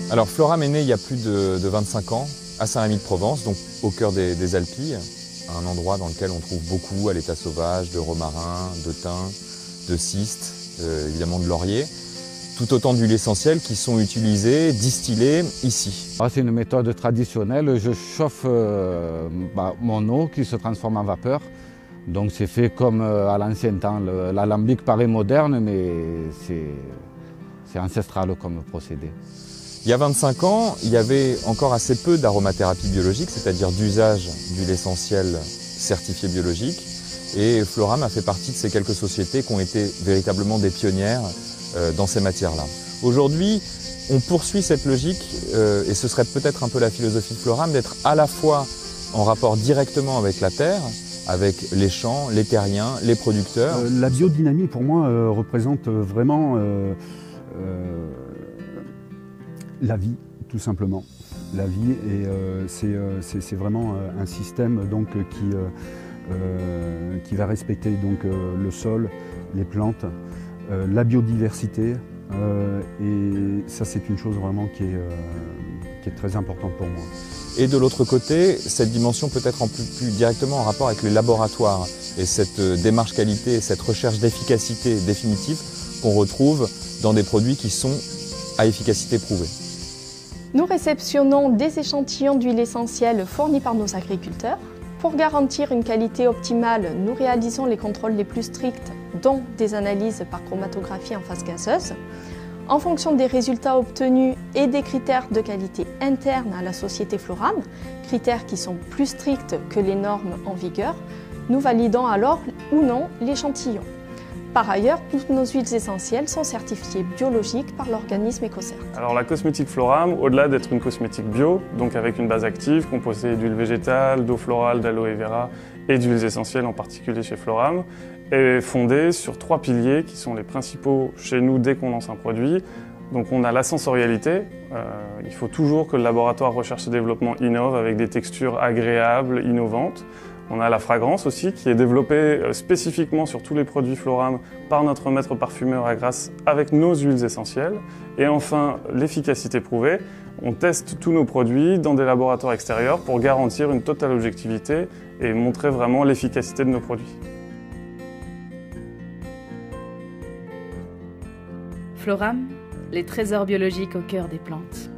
Alors Floram est né il y a plus de 25 ans à Saint-Rémy-de-Provence, donc au cœur des Alpilles, un endroit dans lequel on trouve beaucoup à l'état sauvage de romarin, de thym, de cystes, évidemment de laurier. Tout autant d'huiles essentielles qui sont utilisées, distillées ici. C'est une méthode traditionnelle. Je chauffe mon eau qui se transforme en vapeur. Donc c'est fait comme à l'ancien temps. L'alambic paraît moderne, mais c'est ancestral comme procédé. Il y a 25 ans, il y avait encore assez peu d'aromathérapie biologique, c'est-à-dire d'usage d'huile essentielle certifiée biologique. Et Floram a fait partie de ces quelques sociétés qui ont été véritablement des pionnières dans ces matières-là. Aujourd'hui, on poursuit cette logique, et ce serait peut-être un peu la philosophie de Floram, d'être à la fois en rapport directement avec la terre, avec les champs, les terriens, les producteurs. La biodynamie, pour moi, représente vraiment la vie, tout simplement. La vie, et c'est vraiment un système donc, qui va respecter donc, le sol, les plantes, la biodiversité, et ça c'est une chose vraiment qui est très importante pour moi. Et de l'autre côté, cette dimension peut être plus directement en rapport avec les laboratoires et cette démarche qualité, cette recherche d'efficacité définitive qu'on retrouve dans des produits qui sont à efficacité prouvée. Nous réceptionnons des échantillons d'huile essentielle fournis par nos agriculteurs. Pour garantir une qualité optimale, nous réalisons les contrôles les plus stricts, dont des analyses par chromatographie en phase gazeuse. En fonction des résultats obtenus et des critères de qualité internes à la société Floram, critères qui sont plus stricts que les normes en vigueur, nous validons alors ou non l'échantillon. Par ailleurs, toutes nos huiles essentielles sont certifiées biologiques par l'organisme EcoCert. Alors la cosmétique Floram, au-delà d'être une cosmétique bio, donc avec une base active composée d'huile végétale, d'eau florale, d'aloe vera et d'huiles essentielles en particulier chez Floram, est fondée sur 3 piliers qui sont les principaux chez nous dès qu'on lance un produit. Donc on a la sensorialité, il faut toujours que le laboratoire recherche et développement innove avec des textures agréables, innovantes. On a la fragrance aussi qui est développée spécifiquement sur tous les produits Floram par notre maître parfumeur à Grasse avec nos huiles essentielles. Et enfin, l'efficacité prouvée. On teste tous nos produits dans des laboratoires extérieurs pour garantir une totale objectivité et montrer vraiment l'efficacité de nos produits. Floram, les trésors biologiques au cœur des plantes.